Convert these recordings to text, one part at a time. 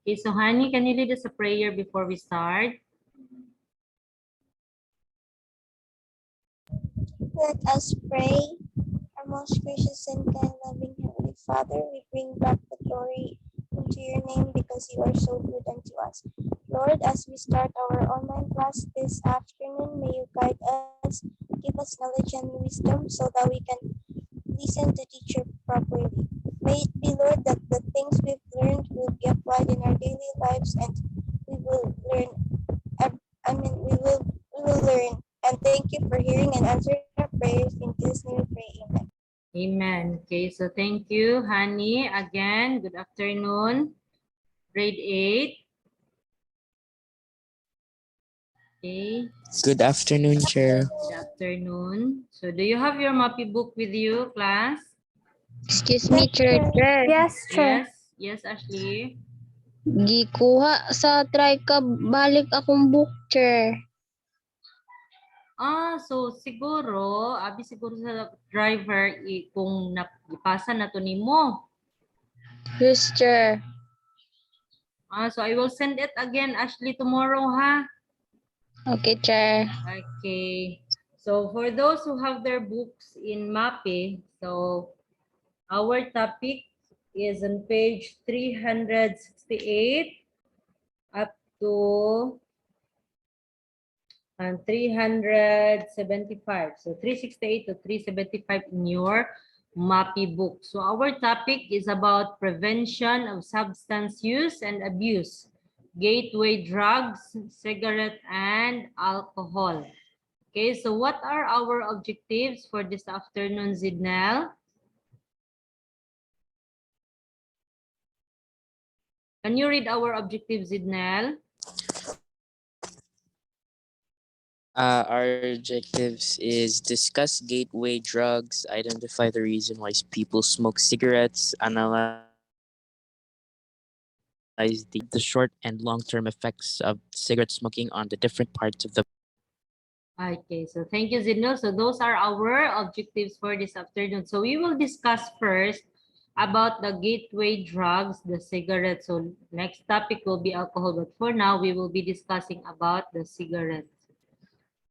Okay, so Honey, can you lead us a prayer before we start? Let us pray. Our most gracious and kind, loving Heavenly Father, we bring back the glory into your name because you are so good unto us. Lord, as we start our online class this afternoon, may you guide us, give us knowledge and wisdom so that we can listen to teacher properly. May it be, Lord, that the things we've learned will be applied in our daily lives and we will learn. We will learn. And thank you for hearing and answering our prayers. In Jesus' name we pray. Amen. Amen. Okay, so thank you, Honey. Again, good afternoon. Grade 8. Okay, Good afternoon, Chair. good afternoon. So do you have your MAPI book with you, class? Excuse me, Chair. Yes, Yes. Yes, Ashley. Gikuha sa try ka balik akong book, Chair. So siguro, abi siguro sa driver kung ipasa na to nimo. Yes, Chair. So I will send it again, Ashley, tomorrow, ha? Okay, Chair. Okay. So for those who have their books in MAPE, so our topic is on page 368 up to 375. So 368 to 375 in your MAPI book. So our topic is about prevention of substance use and abuse, gateway drugs, cigarette, and alcohol. Okay, so what are our objectives for this afternoon, Zidnel? Can you read our objectives, Zidnel? Our objectives is discuss gateway drugs, identify the reason why people smoke cigarettes, analyze the short and long-term effects of cigarette smoking on the different parts of the. Okay, so thank you, Zidnel. So those are our objectives for this afternoon. So we will discuss first about the gateway drugs, the cigarettes. So next topic will be alcohol, but for now we will be discussing about the cigarettes.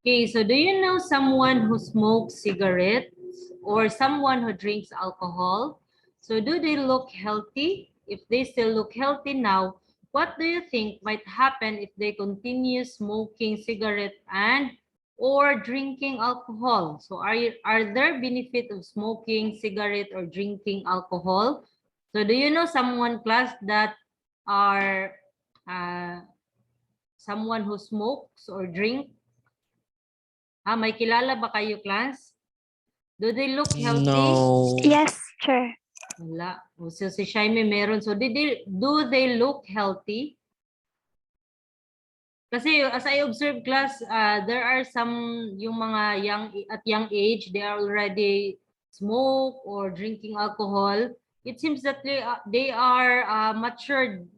Okay, so do you know someone who smokes cigarettes or someone who drinks alcohol? So do they look healthy? If they still look healthy now, what do you think might happen if they continue smoking cigarette and or drinking alcohol? So are there benefits of smoking cigarette or drinking alcohol? So do you know someone, class, that are someone who smokes or drink? May kilala ba kayo, class? Do they look healthy? No. Yes, Chair. Wala. So si Shaime meron. So do they look healthy? Kasi as I observe, class, there are some yung mga young age, they are already smoke or drinking alcohol. It seems that they are matured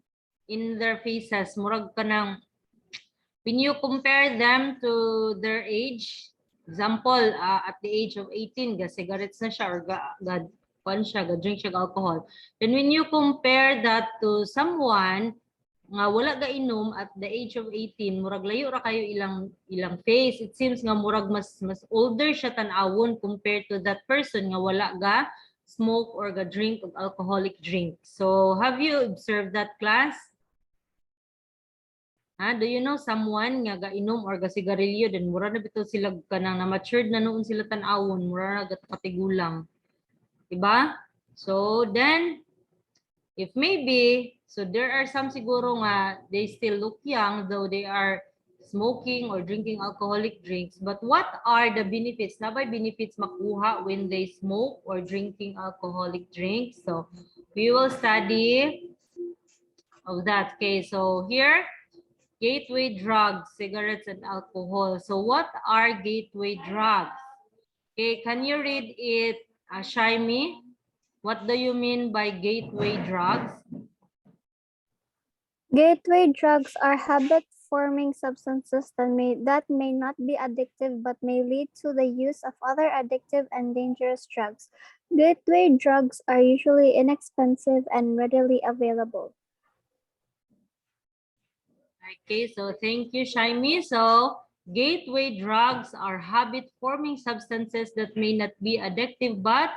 in their faces. Murag ka ng, when you compare them to their age, example, at the age of 18, cigarettes na siya or drink siya alcohol. Then when you compare that to someone nga wala ga inom at the age of 18, murag layo ra kayo ilang face. It seems nga murag mas older siya tan-awon compared to that person nga wala ga smoke or ga drink of alcoholic drink. So have you observed that, class? Do you know someone nga gainom or gasigarilyo then mura na bitaw sila kanang na matured na noon sila tan-awon, mura na katigulang. Diba? So then if maybe, so there are some siguro nga they still look young though they are smoking or drinking alcoholic drinks, but what are the benefits? Na ba benefits makuha when they smoke or drinking alcoholic drinks? So we will study of that. Okay, so here gateway drugs, cigarettes, and alcohol. So what are gateway drugs? Okay, can you read it, Shaimi? What do you mean by gateway drugs? Gateway drugs are habit-forming substances that may not be addictive but may lead to the use of other addictive and dangerous drugs. Gateway drugs are usually inexpensive and readily available. Okay, so thank you, Shaimi. So gateway drugs are habit-forming substances that may not be addictive but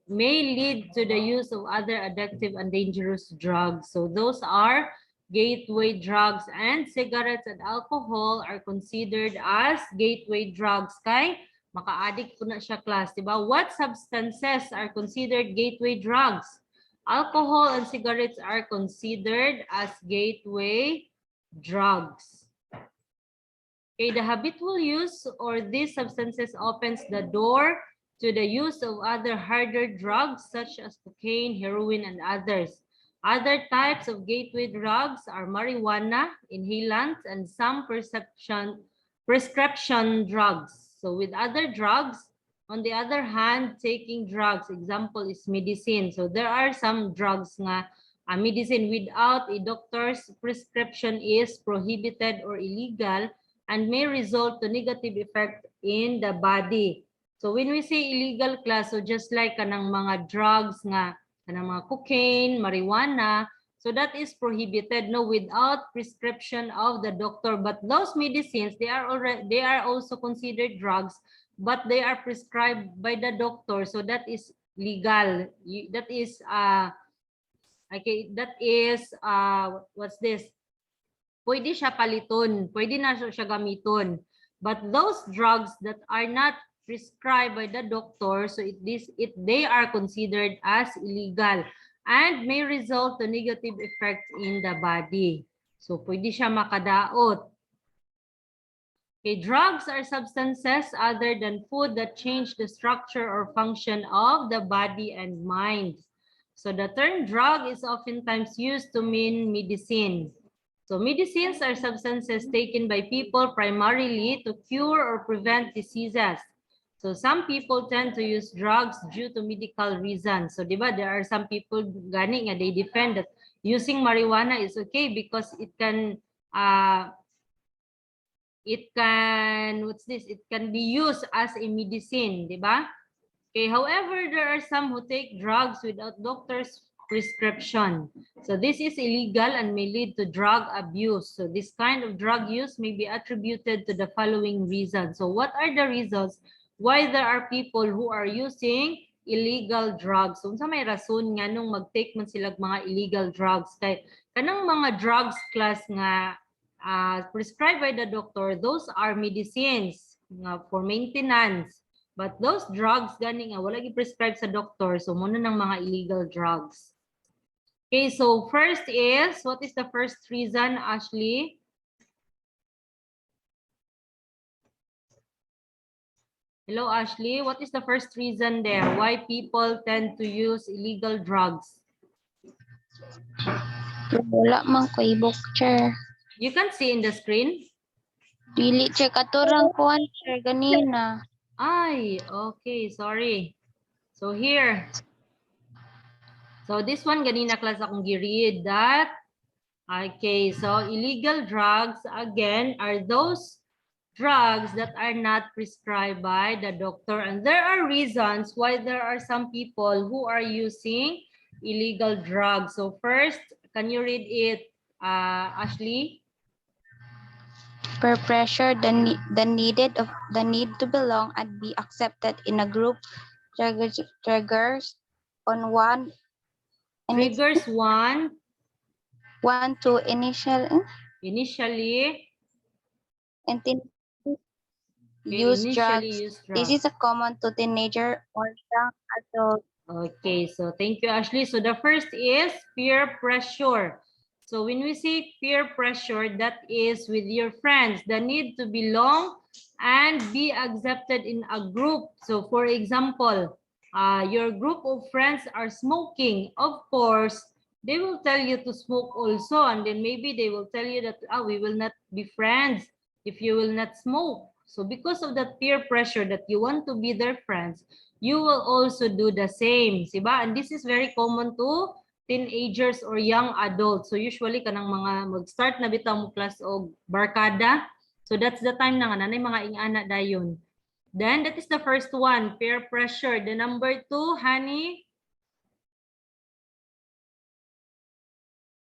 may lead to the use of other addictive and dangerous drugs. So those are gateway drugs, and cigarettes and alcohol are considered as gateway drugs. Kay maka-addict po na siya, class, diba? What substances are considered gateway drugs? Alcohol and cigarettes are considered as gateway drugs. Okay, the habitual use or these substances opens the door to the use of other harder drugs such as cocaine, heroin, and others. Other types of gateway drugs are marijuana, inhalants, and some prescription drugs. So with other drugs, on the other hand, taking drugs, example is medicine. So there are some drugs nga medicine without a doctor's prescription is prohibited or illegal and may result to negative effect in the body. So when we say illegal, class, so just like kanang mga drugs nga, kanang mga cocaine, marijuana, so that is prohibited, no, without prescription of the doctor. But those medicines, they are also considered drugs, but they are prescribed by the doctor, so that is legal. That is okay, that is what's this? Pwede siya paliton, pwede na siya gamiton. But those drugs that are not prescribed by the doctor, so they are considered as illegal and may result to negative effects in the body. So pwede siya makadaot. Okay, drugs are substances other than food that change the structure or function of the body and mind. So the term drug is oftentimes used to mean medicine. So medicines are substances taken by people primarily to cure or prevent diseases. So some people tend to use drugs due to medical reasons. So diba, there are some people gani nga they defend that using marijuana is okay because it can what's this? It can be used as a medicine, di ba? Okay, however, there are some who take drugs without doctor's prescription. So this is illegal and may lead to drug abuse. So this kind of drug use may be attributed to the following reasons. So what are the reasons why there are people who are using illegal drugs? So sa may rason nga nung mag-take man sila mga illegal drugs. Kaya kanang mga drugs class nga prescribed by the doctor, those are medicines for maintenance. But those drugs, gani nga, wala i-prescribe sa doctor, so muna ng mga illegal drugs. Okay, so first is, what is the first reason, Ashley? Hello, Ashley. What is the first reason there? Why people tend to use illegal drugs? Wala man ko ibok, chair. You can see in the screen. Dili, chair. Katurang kuhan, chair, ganina. Ay, okay, sorry. So here. So this one, ganina class akong gi-read that. Okay, so illegal drugs, again, are those drugs that are not prescribed by the doctor. And there are reasons why there are some people who are using illegal drugs. So first, can you read it, Ashley? Per pressure, the need to belong and be accepted in a group triggers on one. Triggers one. One to initially use drugs. This is a common to teenager or young adult. Okay, so thank you, Ashley. So the first is peer pressure. So when we say peer pressure, that is with your friends, the need to belong and be accepted in a group. So for example, your group of friends are smoking. Of course, they will tell you to smoke also, and then maybe they will tell you that we will not be friends if you will not smoke. So because of that peer pressure that you want to be their friends, you will also do the same, diba? And this is very common to teenagers or young adults. So usually kanang mga mag-start na bitaw mo class o barkada. So that's the time na nga nanay mga ingana dayon. Then that is the first one, peer pressure. The number two, honey.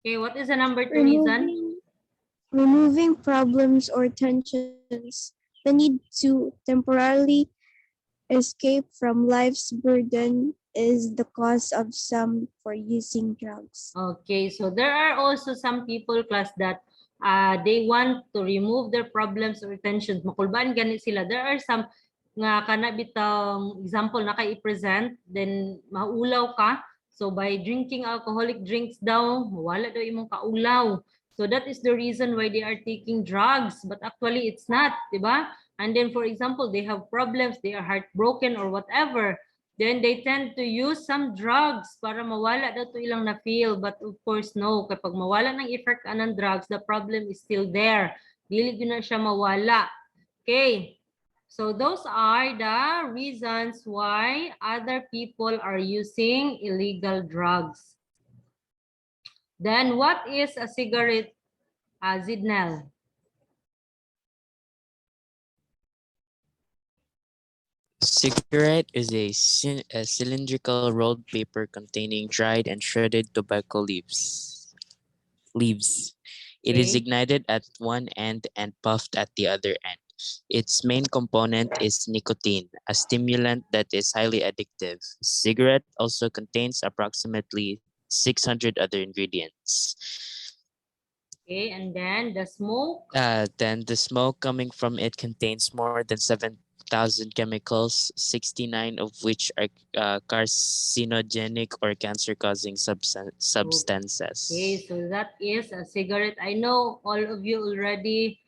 Okay, what is the number two reason? removing problems or tensions, the need to temporarily escape from life's burden is the cause of some for using drugs. Okay, so there are also some people, class, that they want to remove their problems or tensions. Makulbaan gani sila. There are some nga kana bitang example na kay i-present, then maulaw ka. So by drinking alcoholic drinks daw, wala daw imong kaulaw. So that is the reason why they are taking drugs, but actually it's not, di ba? And then for example, they have problems, they are heartbroken or whatever. Then they tend to use some drugs para mawala daw to ilang na-feel. But of course, no. Kapag mawala ng effect ka ng drugs, the problem is still there. Dili yun na siya mawala. Okay. So those are the reasons why other people are using illegal drugs. Then what is a cigarette, Zidnel? Cigarette is a cylindrical rolled paper containing dried and shredded tobacco leaves. It is Okay. ignited at one end and puffed at the other end. Its main component is nicotine, a stimulant that is highly addictive. Cigarette also contains approximately 600 other ingredients. Okay, and then the smoke. Then the smoke coming from it contains more than 7,000 chemicals, 69 of which are carcinogenic or cancer-causing substances. Okay, so that is a cigarette. I know all of you already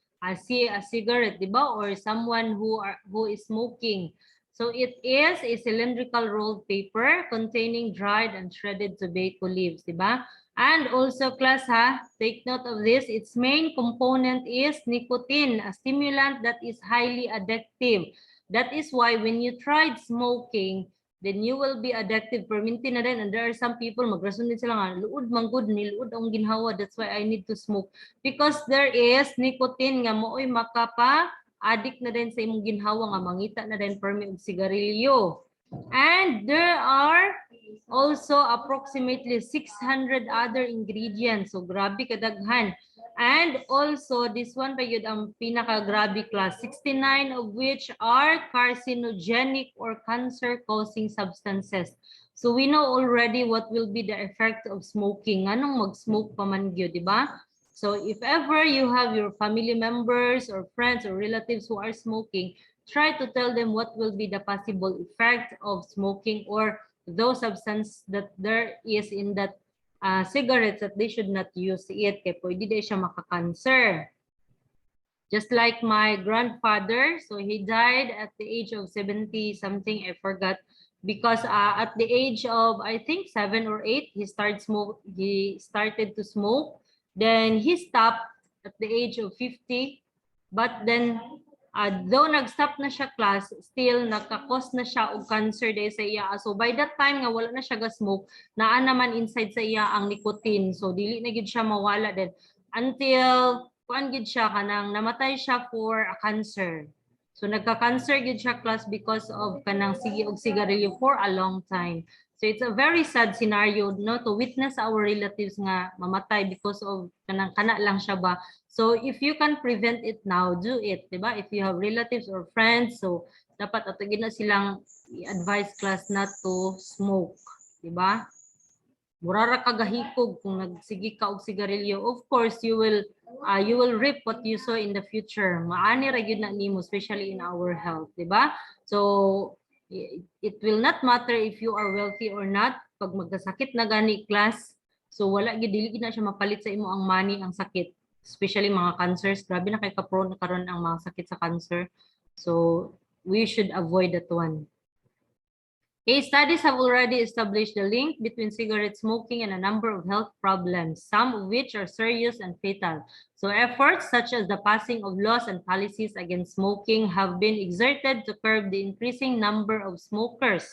see a cigarette, diba? Or someone who is smoking. So it is a cylindrical rolled paper containing dried and shredded tobacco leaves, diba? And also, class, take note of this. Its main component is nicotine, a stimulant that is highly addictive. That is why when you tried smoking, then you will be addicted. Perminti na rin. And there are some people, magrason din sila nga, luod manggod, niluod ang ginhawa. That's why I need to smoke. Because there is nicotine nga mooy makapa-addict na din sa imong ginhawa nga mangita na din permi og sigarilyo. And there are also approximately 600 other ingredients. So grabe kadaghan. And also this one pa yun ang pinaka-grabe class, 69 of which are carcinogenic or cancer-causing substances. So we know already what will be the effect of smoking. Anong mag-smoke pa man gyud, di ba? So if ever you have your family members or friends or relatives who are smoking, try to tell them what will be the possible effect of smoking or those substance that there is in that cigarettes that they should not use it kaya pwede din siya maka-cancer. Just like my grandfather, so he died at the age of 70 something, I forgot, because at the age of I think 7 or 8 he started to smoke. Then he stopped at the age of 50, but then though nag-stop na siya class, still nakakos na siya og cancer dahil sa iya. So by that time nga wala na siya ga-smoke, naa naman inside sa iya ang nicotine. So dili na gid siya mawala din until kuan gid siya kanang namatay siya for a cancer. So nagka-cancer gid siya class because of kanang sige og sigarilyo for a long time. So it's a very sad scenario no to witness our relatives nga mamatay because of kanang kana lang siya ba. So if you can prevent it now, do it, 'di ba? If you have relatives or friends, so dapat ato gina silang i-advise class not to smoke, 'di ba? Mura ra kagahikog kung nagsigi ka og sigarilyo. Of course, you will reap what you sow in the future. Maani ra gyud na nimo, especially in our health, 'di ba? So it will not matter if you are wealthy or not. Pag magkasakit na gani class, so wala gid dili na siya mapalit sa imo ang money ang sakit. Especially mga cancers, grabe na kay ka-prone karon ang mga sakit sa cancer. So we should avoid that one. Okay, studies have already established the link between cigarette smoking and a number of health problems, some of which are serious and fatal. So efforts such as the passing of laws and policies against smoking have been exerted to curb the increasing number of smokers.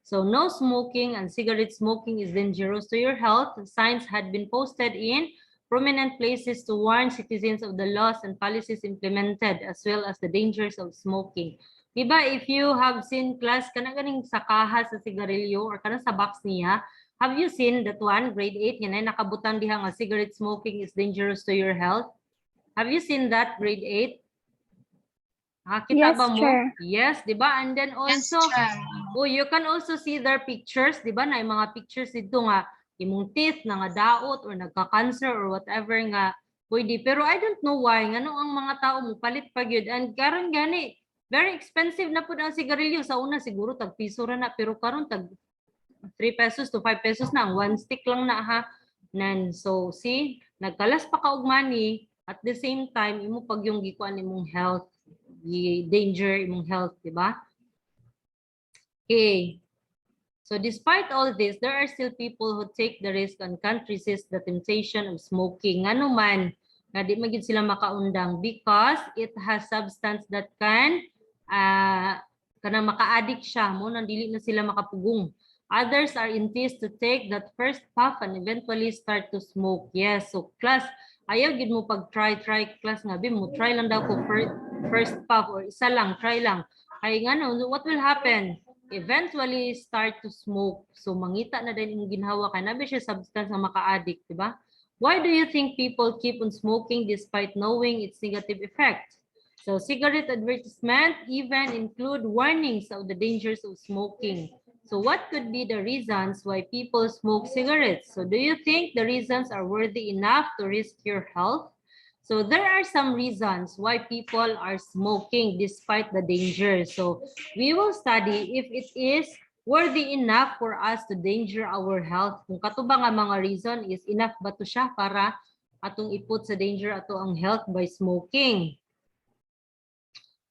So no smoking and cigarette smoking is dangerous to your health. Signs had been posted in prominent places to warn citizens of the laws and policies implemented as well as the dangers of smoking. Diba, if you have seen class, kanang sa kaha sa sigarilyo or kanang sa box niya, have you seen that one, grade 8, yan ay nakabutang diha nga cigarette smoking is dangerous to your health? Have you seen that, grade 8? Kita Yes, ba mo? Chair. Yes, di ba? And then also, oh, you can also see their pictures, di ba? Na yung mga pictures dito nga, imong teeth na nga daot or nagka-cancer or whatever nga pwede. Pero I don't know why, ngano ang mga tao mo palit pa gyud. And karon gani, very expensive na pud ang sigarilyo. Sa una siguro tag piso ra na, pero karon tag 3 pesos to 5 pesos na, ang one stick lang na ha. Nan, so see, nagkalas pa ka og money, at the same time, imo pag yung gikuan imong health, danger imong health, di ba? Okay. So despite all this, there are still people who take the risk and can't resist the temptation of smoking. Ano man, na di magid sila makaundang because it has substance that can kana maka-addict siya mo nang dili na sila makapugong. Others are enticed to take that first puff and eventually start to smoke. Yes, so class, ayaw gid mo pag try class nga bi mo try lang daw ko first puff or isa lang, try lang. Ay ngano, what will happen? Eventually start to smoke. So mangita na din yung ginhawa kay nabi siya substance nga maka-addict, di ba? Why do you think people keep on smoking despite knowing its negative effect? So cigarette advertisement even include warnings of the dangers of smoking. So what could be the reasons why people smoke cigarettes? So do you think the reasons are worthy enough to risk your health? So there are some reasons why people are smoking despite the danger. So we will study if it is worthy enough for us to danger our health. Kung katubang nga mga reason is enough ba to siya para atong iput sa danger ato ang health by smoking.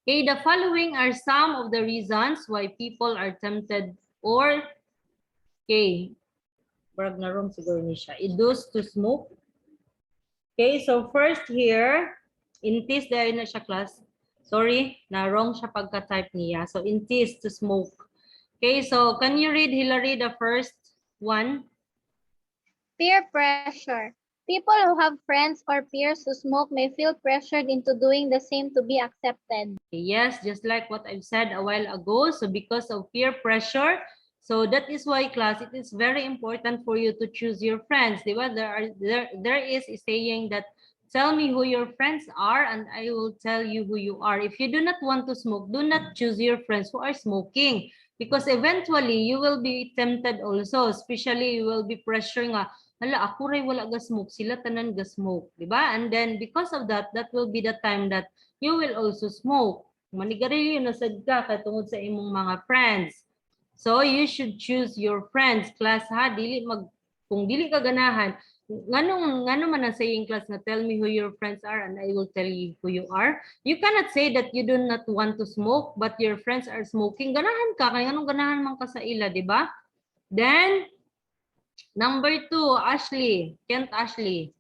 Okay, the following are some of the reasons why people are tempted or okay, brag na ron siguro ni siya. Induced to smoke. Okay, so first here, enticed dahil na siya class. Sorry, na wrong siya pagka-type niya. So enticed to smoke. Okay, so can you read, Hilary, the first one? Peer pressure. People who have friends or peers who smoke may feel pressured into doing the same to be accepted. Okay, yes, just like what I've said a while ago. So because of peer pressure, so that is why, class, it is very important for you to choose your friends. Diba? There is a saying that tell me who your friends are and I will tell you who you are. If you do not want to smoke, do not choose your friends who are smoking because eventually you will be tempted also, especially you will be pressuring hala, ako ray wala ga smoke, sila tanan ga smoke, di ba? And then because of that, that will be the time that you will also smoke. Manigarilyo na sad ka katungod sa imong mga friends. So you should choose your friends, class ha, kung dili ka ganahan, ngano man ang saying class na tell me who your friends are and I will tell you who you are. You cannot say that you do not want to smoke but your friends are smoking. Ganahan ka, kaya nganong ganahan man ka sa ila, di ba? Then number 2, Ashley, Kent Ashley.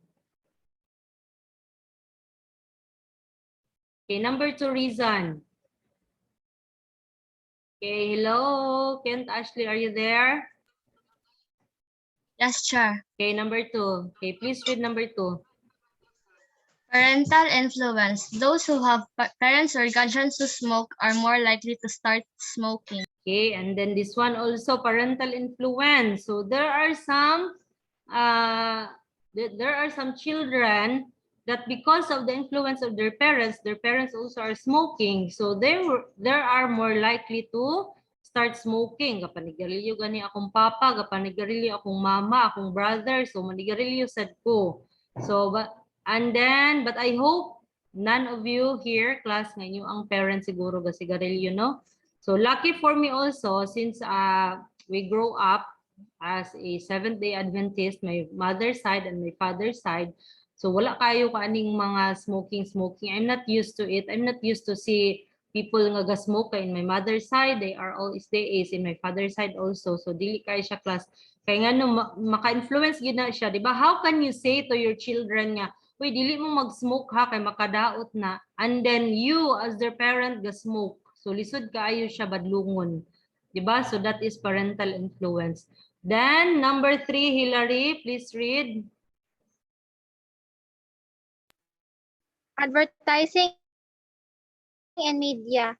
Okay, number 2 reason. Okay, hello, Kent Ashley, are you there? Yes, Chair. Okay, number 2. Okay, please read number 2. Parental influence. Those who have parents or guardians who smoke are more likely to start smoking. Okay, and then this one also parental influence. So there are some children that because of the influence of their parents also are smoking. So they are more likely to start smoking. Kapanigarilyo gani akong papa, kapanigarilyo akong mama, akong brother, so manigarilyo sad ko. So but I hope none of you here class ngayon ang parents siguro ga sigarilyo, no? So lucky for me also since we grow up as a Seventh-day Adventist, my mother's side and my father's side. So wala kayo kaaning mga smoking. I'm not used to it. I'm not used to see people nga ga-smoke in my mother's side. They are all stays in my father's side also. So dili kayo siya class. Kaya nga no, maka-influence gid na siya, di ba? How can you say to your children nga, uy, dili mo mag-smoke ha, kay makadaot na. And then you as their parent ga-smoke. So lisod kaayo siya badlungon. Di ba? So that is parental influence. Then number 3, Hilary, please read. Advertising and media.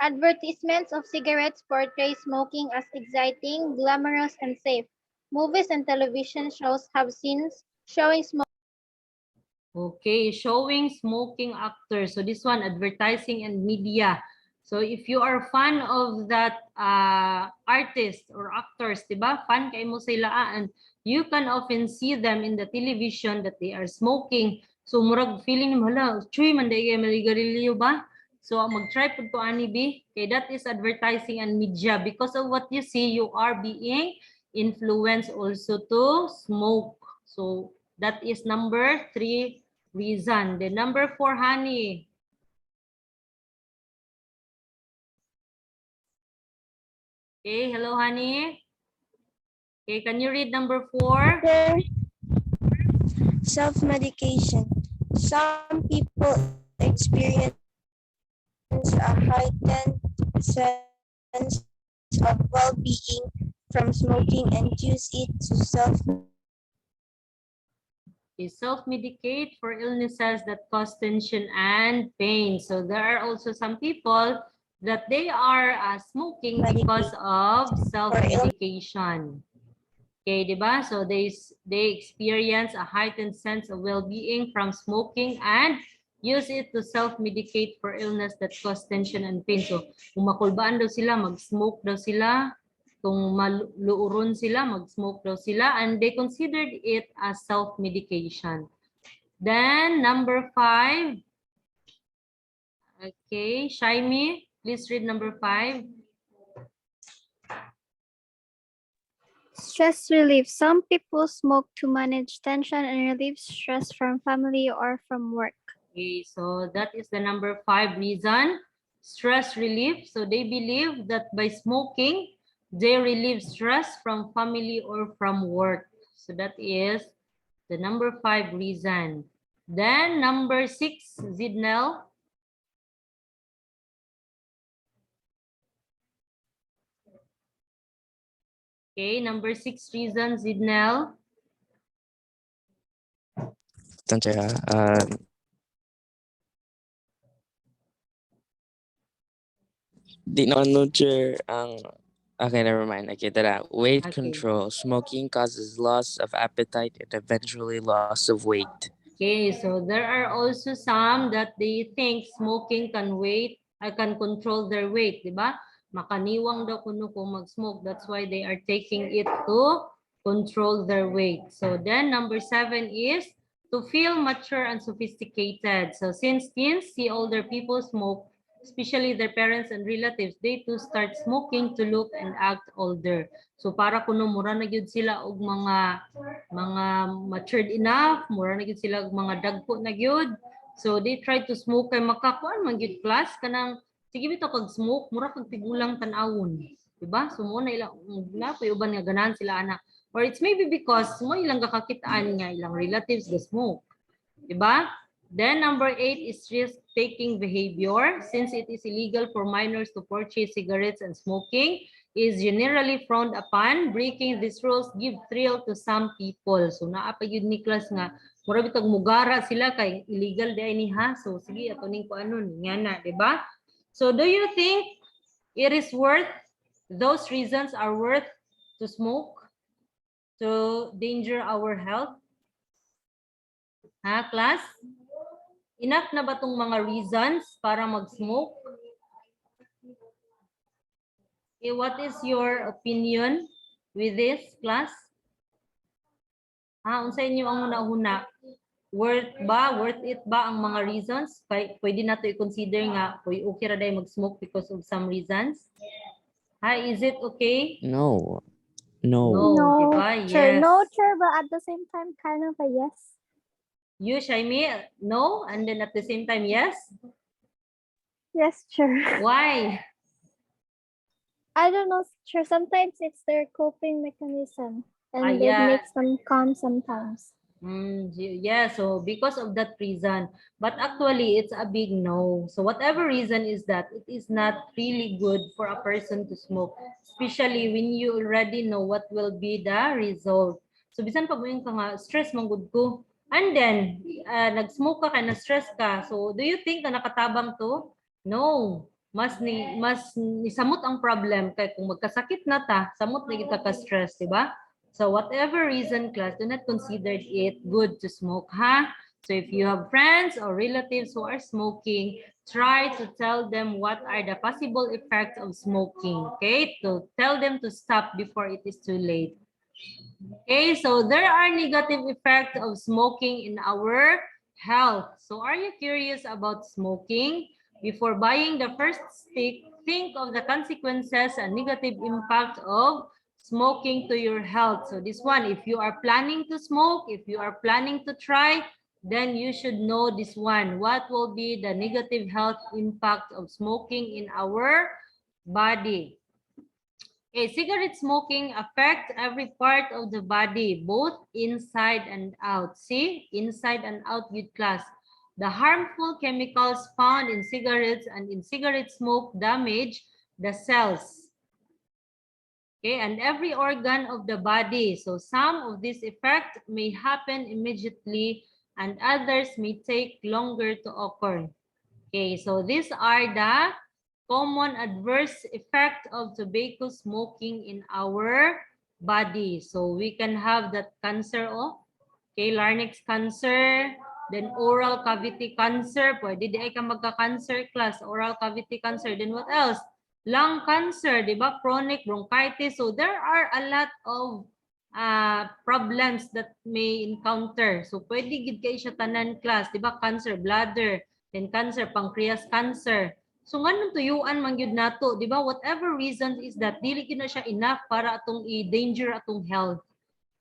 Advertisements of cigarettes portray smoking as exciting, glamorous, and safe. Movies and television shows have scenes showing Okay, showing smoking actors. So this one, advertising and media. So if you are fan of that artist or actors, diba? Fan kay mo sila and you can often see them in the television that they are smoking. So murag feeling mo hala, chuy man day kay maligarilyo ba? So mag-try pud ko ani bi, kay that is advertising and media. Because of what you see, you are being influenced also to smoke. So that is number 3 reason. The number 4, honey. Okay, hello, honey. Okay, can you read number 4? Self-medication. Some people experience a heightened sense of well-being from smoking and use it to Okay, self-medicate for illnesses that cause tension and pain. So there are also some people that they are smoking because of self-medication. Okay, diba? So they experience a heightened sense of well-being from smoking and use it to self-medicate for illness that cause tension and pain. So kung makulbaan daw sila, mag-smoke daw sila. Kung maluuron sila, mag-smoke daw sila. And they considered it as self-medication. Then number 5. Okay, Shaimi, please read number 5. Stress relief. Some people smoke to manage tension and relieve stress from family or from work. Okay, so that is the number 5 reason, stress relief. So they believe that by smoking, they relieve stress from family or from work. So that is the number 5 reason. Then number 6, Zidnel. Okay, number 6 reason, Zidnel. Di na sure ang okay, never mind. Okay, tara. Weight Okay. control. Smoking causes loss of appetite and eventually loss of weight. Okay, so there are also some that they think smoking can can control their weight, di ba? Makaniwang daw kuno kung mag-smoke. That's why they are taking it to control their weight. So then number 7 is to feel mature and sophisticated. So since teens see older people smoke, especially their parents and relatives, they too start smoking to look and act older. So para kuno mura na gyud sila og mga matured enough, mura na gyud sila og mga dagko na gyud. So they try to smoke kay makakuan man gyud class kanang sige bitaw kag smoke mura kag tigulang tan-awon. Diba? So mo na ilang napoy uban nga ganahan sila anak. Or it's maybe because mo ilang gakakitaan nga ilang relatives ga smoke. Diba? Then number 8 is risk-taking behavior. Since it is illegal for minors to purchase cigarettes and smoking is generally frowned upon, breaking these rules give thrill to some people. So naapa yun ni class nga, mura bitag mugara sila kay illegal di ni ha. So sige ato ning kuano nga na, di ba? So do you think it is worth, those reasons are worth to smoke to danger our health? Ha, class? Enough na ba tong mga reasons para mag-smoke? Okay, what is your opinion with this, class? Unsa inyo ang una-una? Worth it ba ang mga reasons? Pwede na to i-consider nga, okay ra day mag-smoke because of some reasons? Is it okay? No. No, diba? Sure, Yes. no, sure, but at the same time, kind of a yes. You, Shaimi, no? And then at the same time, yes? Yes, sure. Why? I don't know, sure. Sometimes it's their coping mechanism, and it yeah. makes them calm sometimes. Yeah, so because of that reason, but actually it's a big no. So whatever reason is that, it is not really good for a person to smoke, especially when you already know what will be the result. So bisan pag mo ka nga, stress manggod ko. And then, nag-smoke ka na stress ka. So do you think na nakatabang to? No. Mas nisamot ang problem kay kung magkasakit na ta, samot na kita ka stress, di ba? So whatever reason, class, do not consider it good to smoke, ha? So if you have friends or relatives who are smoking, try to tell them what are the possible effects of smoking, okay? To tell them to stop before it is too late. Okay, so there are negative effects of smoking in our health. So are you curious about smoking? Before buying the first stick, think of the consequences and negative impact of smoking to your health. So this one, if you are planning to smoke, if you are planning to try, then you should know this one. What will be the negative health impact of smoking in our body? Okay, cigarette smoking affects every part of the body, both inside and out. See, inside and out, good class. The harmful chemicals found in cigarettes and in cigarette smoke damage the cells. Okay, and every organ of the body. So some of this effect may happen immediately and others may take longer to occur. Okay, so these are the common adverse effect of tobacco smoking in our body. So we can have that cancer, okay, larynx cancer, then oral cavity cancer. Pwede di ay ka magka-cancer class, oral cavity cancer. Then what else? Lung cancer, di ba? Chronic bronchitis. So there are a lot of problems that may encounter. So pwede gid kay siya tanan class, di ba? Cancer, bladder, then cancer, pancreas cancer. So nganong tuyuan man gyud nato, di ba? Whatever reasons is that dili gyud na siya enough para atong i-danger atong health.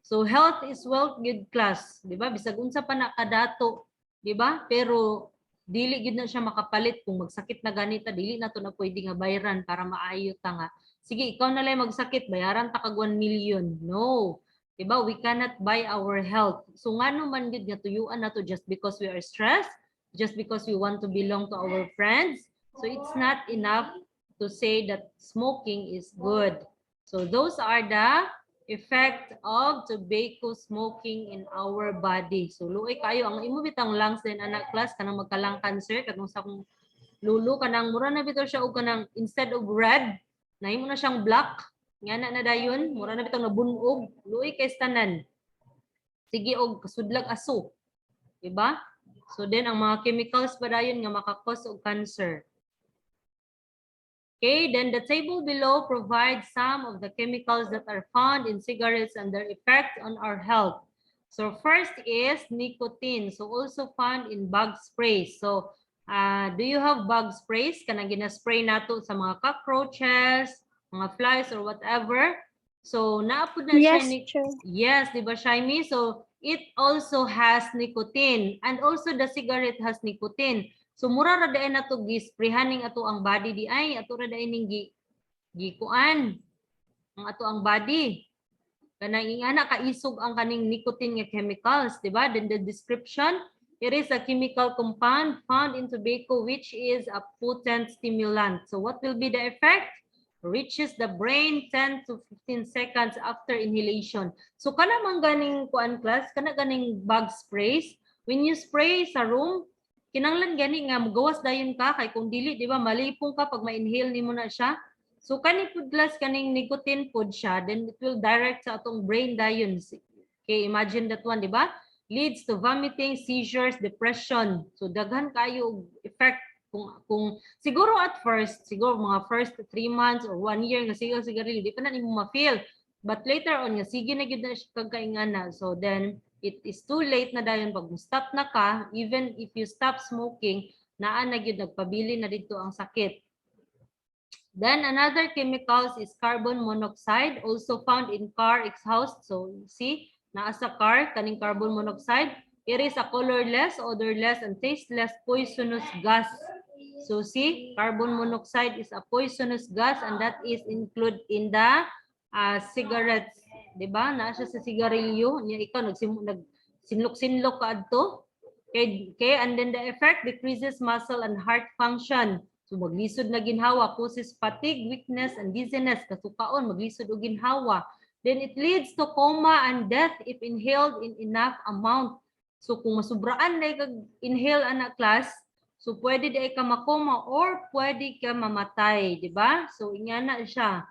So health is wealth, good class, di ba? Bisag unsa pa na kadato, di ba? Pero dili gyud na siya makapalit kung magsakit na ganita, dili na to na pwede nga bayaran para maayo ta nga. Sige, ikaw na lang magsakit, bayaran ta kag 1 million. No. Di ba? We cannot buy our health. So ngano man gyud nga tuyuan nato just because we are stressed, just because we want to belong to our friends. So it's not enough to say that smoking is good. So those are the effect of tobacco smoking in our body. So luoy kayo ang imo bitang lungs din anak class kanang magka-lung cancer katong sa kong lulo kanang mura na bitaw siya og kanang instead of red nahimo na siyang black ngana na dayon mura na bitaw nabunog luoy kay tanan. Sige og kasudlag aso. Diba? So then ang mga chemicals pa dayon nga maka-cause og cancer. Okay, then the table below provides some of the chemicals that are found in cigarettes and their effect on our health. So first is nicotine. So also found in bug sprays. So do you have bug sprays? Kanang gina-spray nato sa mga cockroaches, mga flies or whatever. So naapod na Yes, siya true. yes, di ba Shaimi? So it also has nicotine and also the cigarette has nicotine. So mura ra daay nato gisprehaning ato ang body di ay ato ra daay ning gikuan ang ato ang body. Kanang ingana kaisog ang kaning nicotine nga chemicals, di ba? Then the description, it is a chemical compound found in tobacco which is a potent stimulant. So what will be the effect? Reaches the brain 10 to 15 seconds after inhalation. So kana man ganing kuan class, kana ganing bug sprays, when you spray sa room, kinanglan gani nga mugawas dayon ka kay kung dili di ba malipong ka pag ma-inhale nimo na siya. So kani pud glass kaning nicotine pud siya, then it will direct sa atong brain dayon. Okay, imagine that one, di ba? Leads to vomiting, seizures, depression. So daghan kayo effect kung siguro at first, siguro mga first 3 months or 1 year nga sigarilyo, di pa na nimo ma-feel. But later on nga sige na gyud na siya kagkaingana. So then it is too late na dayon pag stop na ka, even if you stop smoking, naa na gyud nagpabili na dito ang sakit. Then another chemicals is carbon monoxide, also found in car exhaust. So see, naa sa car kaning carbon monoxide, it is a colorless, odorless, and tasteless poisonous gas. So see, carbon monoxide is a poisonous gas and that is included in the cigarettes. Diba? Naa siya sa sigarilyo. Niya ikaw nagsinlok-sinlok ka adto. Okay, and then the effect decreases muscle and heart function. So maglisod na ginhawa, causes fatigue, weakness, and dizziness. Kasukaon, maglisod o ginhawa. Then it leads to coma and death if inhaled in enough amount. So kung masubraan na inhale anak class, so pwede di ka makoma or pwede ka mamatay, di ba? So ingana siya.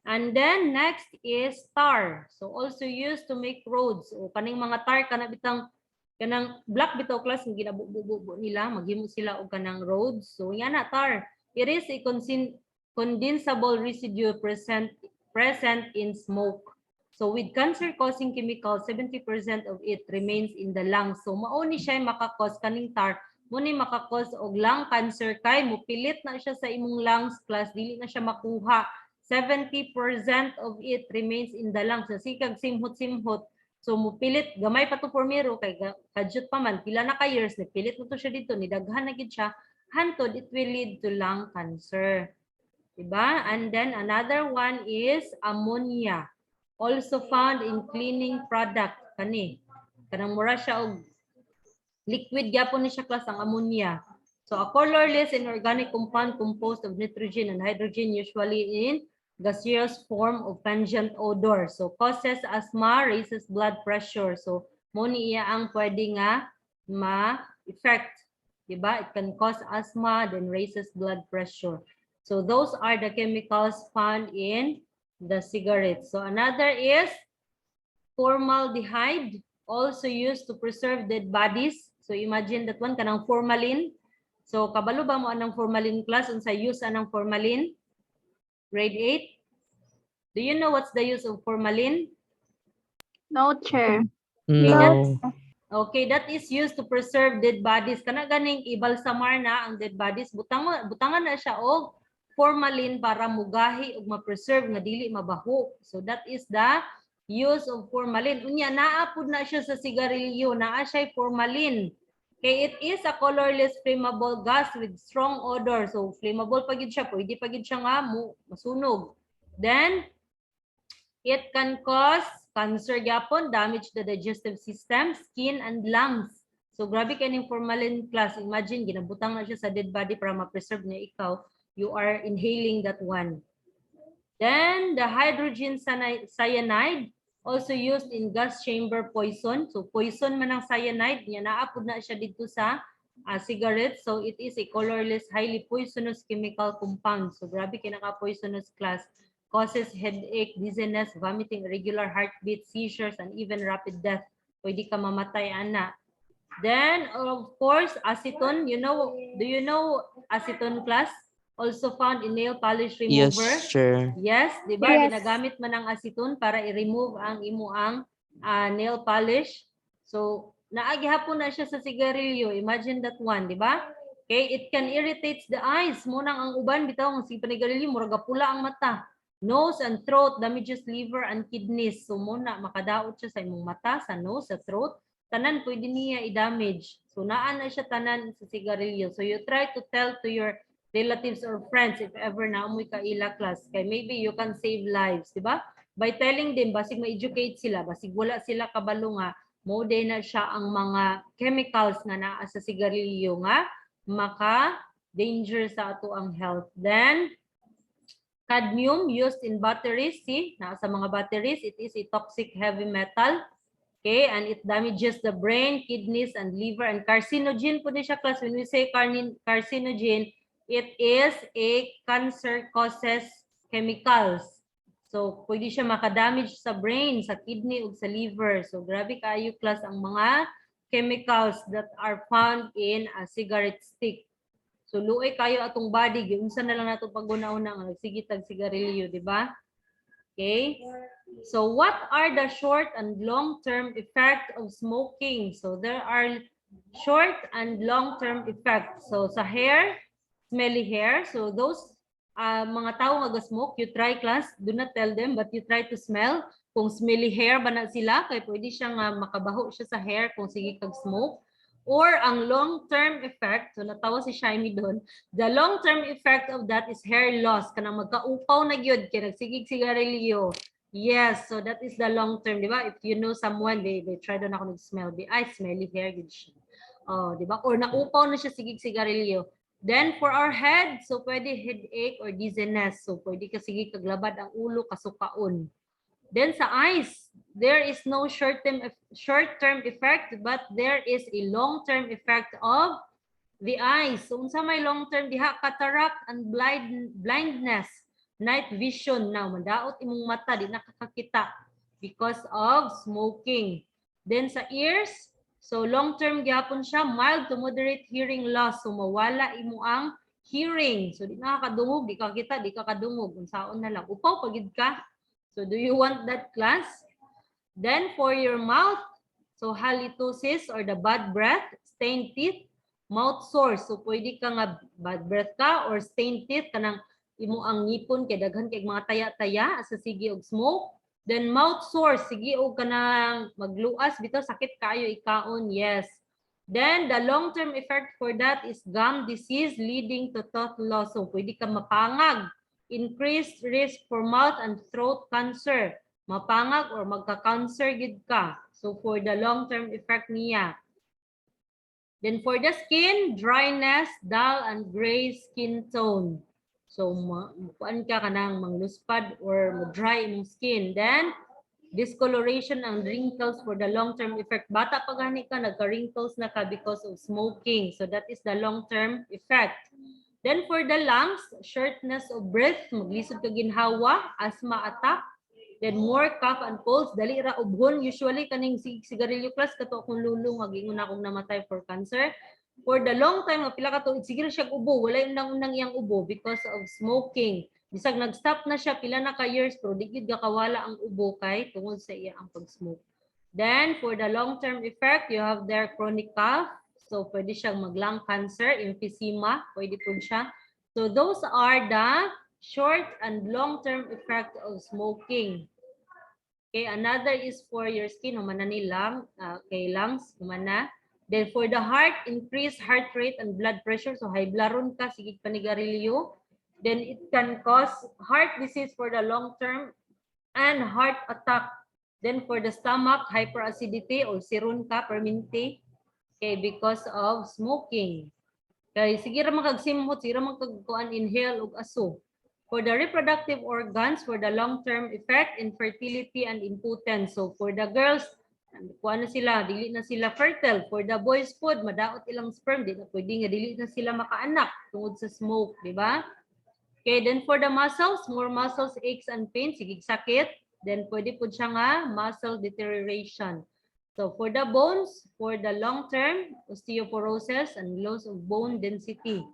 And then next is tar. So also used to make roads. O kaning mga tar kana bitang Kanang black bitaw class nga ginabububo nila, maghimo sila og kanang roads. So yan na tar. It is a condensable residue present in smoke. So with cancer-causing chemicals, 70% of it remains in the lungs. So mauni siya makakos kaning tar, muni makakos og lung cancer kay mupilit na siya sa imong lungs class, dili na siya makuha. 70% of it remains in the lungs. So sikag simhot-simhot. So mupilit gamay pa to pormero kay kadyot pa man pila na ka years pilit mo to siya dito ni daghan na gid siya hantod it will lead to lung cancer. Diba? And then another one is ammonia, also found in cleaning product kani. Kanang mura siya og liquid gyapon ni siya class ang ammonia. So a colorless inorganic compound composed of nitrogen and hydrogen, usually in gaseous form of pungent odor. So causes asthma, raises blood pressure. So mo ni iya ang pwede nga ma-effect. Diba? It can cause asthma, then raises blood pressure. So those are the chemicals found in the cigarettes. So another is formaldehyde, also used to preserve dead bodies. So imagine that one kanang formalin. So kabalo ba mo anang formalin class unsa use anang formalin? Grade 8. Do you know what's the use of formalin? No, Chair. No. Okay, that is used to preserve dead bodies. Kana ganing ibalsamar na ang dead bodies, butangan na siya og formalin para mugahi ug ma-preserve nga dili mabaho. So that is the use of formalin. Unya naapod na siya sa sigarilyo, naa siya formalin. Okay, it is a colorless flammable gas with strong odor. So flammable pa gid siya, pwede pa gid siya nga masunog. Then it can cause cancer gyapon, damage the digestive system, skin and lungs. So grabe kaning formalin class. Imagine ginabutang na siya sa dead body para ma-preserve niya ikaw. You are inhaling that one. Then the hydrogen cyanide, also used in gas chamber poison. So poison man ang cyanide, niya naapod na siya dito sa cigarette. So it is a colorless, highly poisonous chemical compound. So grabe kinaka-poisonous class. Causes headache, dizziness, vomiting, irregular heartbeat, seizures, and even rapid death. Pwede ka mamatay, ana. Then, of course, acetone. Do you know acetone class? Also found in nail polish remover. Yes, sure. Yes, di ba? Yes. Ginagamit man ang acetone para i-remove ang imuang nail polish. So, naagihapon na siya sa sigarilyo. Imagine that one, di ba? Okay, it can irritate the eyes. Munang ang uban bitaw ang panigarilyo, murag pula ang mata. Nose and throat damages liver and kidneys. So muna makadaot siya sa imong mata, sa nose, sa throat. Tanan pwede niya i-damage. So naan na siya tanan sa sigarilyo. So you try to tell to your relatives or friends if ever na amoy ka ila class. Kay maybe you can save lives, di ba? By telling them, basig ma-educate sila, basig wala sila kabalo nga, mo din na siya ang mga chemicals nga naa sa sigarilyo nga maka-danger sa ato ang health. Then, cadmium used in batteries, see, na sa mga batteries, it is a toxic heavy metal. Okay, and it damages the brain, kidneys, and liver, and carcinogen po din siya class. When we say carcinogen, it is a cancer causes chemicals. So, pwede siya makadamage sa brain, sa kidney, o sa liver. So, grabe kayo class ang mga chemicals that are found in a cigarette stick. So, luoy kayo atong body. Giunsa na lang nato pag-una-una nga nagsigit ang sigarilyo, di ba? Okay. So, what are the short and long-term effect of smoking? So, there are short and long-term effects. So, sa hair, smelly hair. So, those mga tao nga smoke, you try class, do not tell them, but you try to smell. Kung smelly hair ba na sila, kaya pwede siyang makabaho siya sa hair kung sige kag-smoke. Or ang long-term effect, so natawa si Shiny doon, the long-term effect of that is hair loss. Kanang magkaupaw na gyud kaya nagsigig sigarilyo. Yes, so that is the long-term, di ba? If you know someone, they try doon ako nag-smell, ay, smelly hair, good siya. Oh, di ba? Or naupaw na siya sigig sigarilyo. Then for our head, so pwede headache or dizziness. So pwede ka sige kaglabad ang ulo, kasukaon. Then sa eyes, there is no short-term effect, but there is a long-term effect of the eyes. So unsa may long-term diha, cataract and blindness, night vision. Now, madaot imong mata, di nakakakita because of smoking. Then sa ears, So long-term gyapon siya, mild to moderate hearing loss. So mawala imo ang hearing. So di nakakadungog, di ka kita, di ka kadungog. Unsaon na lang. Upaw pagid ka. So do you want that class? Then for your mouth, so halitosis or the bad breath, stained teeth, mouth sore. So pwede ka nga bad breath ka or stained teeth kanang imo ang ngipon kay daghan kay mga taya-taya sa sige og smoke. Then mouth sore, sige og kanang magluas bitaw sakit kayo ikaon. Yes. Then the long-term effect for that is gum disease leading to tooth loss. So pwede ka mapangag, increased risk for mouth and throat cancer. Mapangag or magka-cancer gid ka. So for the long-term effect niya. Then for the skin, dryness, dull and gray skin tone. So kuan ka kanang mangluspad or dry imong skin. Then discoloration and wrinkles for the long-term effect. Bata pa gani ka nagka-wrinkles na ka because of smoking. So that is the long-term effect. Then for the lungs, shortness of breath, maglisod ka ginhawa, asthma attack. Then more cough and colds, dali ra ubhon. Usually kaning sigarilyo class kato akong lulong agingon akong namatay for cancer. For the long time, pila ka tuig sige siya ubo, wala unang iyang ubo because of smoking. Bisag nag-stop na siya pila na ka years pero di gid kawala ang ubo kay tungod sa iya ang pag-smoke. Then for the long-term effect, you have their chronic cough. So pwede siyang mag-lung cancer, emphysema, pwede po siya. So those are the short and long-term effect of smoking. Okay, another is for your skin, humana ni lungs, humana. Then for the heart, increased heart rate and blood pressure. So high blood ka, sige panigarilyo. Then it can cause heart disease for the long term and heart attack. Then for the stomach, hyperacidity or siron ka, perminti. Okay, because of smoking. Kaya sige ra makagsimhot, sige ra makagkuan inhale og aso. For the reproductive organs, for the long-term effect, infertility and impotence. So for the girls, kuan na sila, dili na sila fertile. For the boys food, madaot ilang sperm, di na pwede nga dili na sila makaanak tungod sa smoke, di ba? Okay, then for the muscles, more muscles, aches and pains, sige sakit. Then pwede po siya nga muscle deterioration. So for the bones, for the long term, osteoporosis and loss of bone density.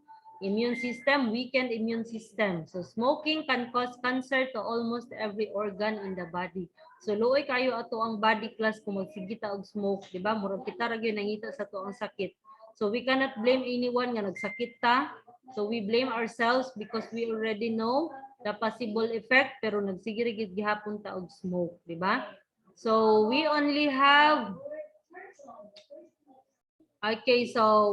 Immune system, weakened immune system. So smoking can cause cancer to almost every organ in the body. So luoy kayo ato ang body class kung magsigita og smoke, di ba? Murag kita ra gyud nangita sa to ang sakit. So we cannot blame anyone nga nagsakit ta. So we blame ourselves because we already know the possible effect pero nagsige ra gyud gihapon ta og smoke, di ba? So we only have, okay, so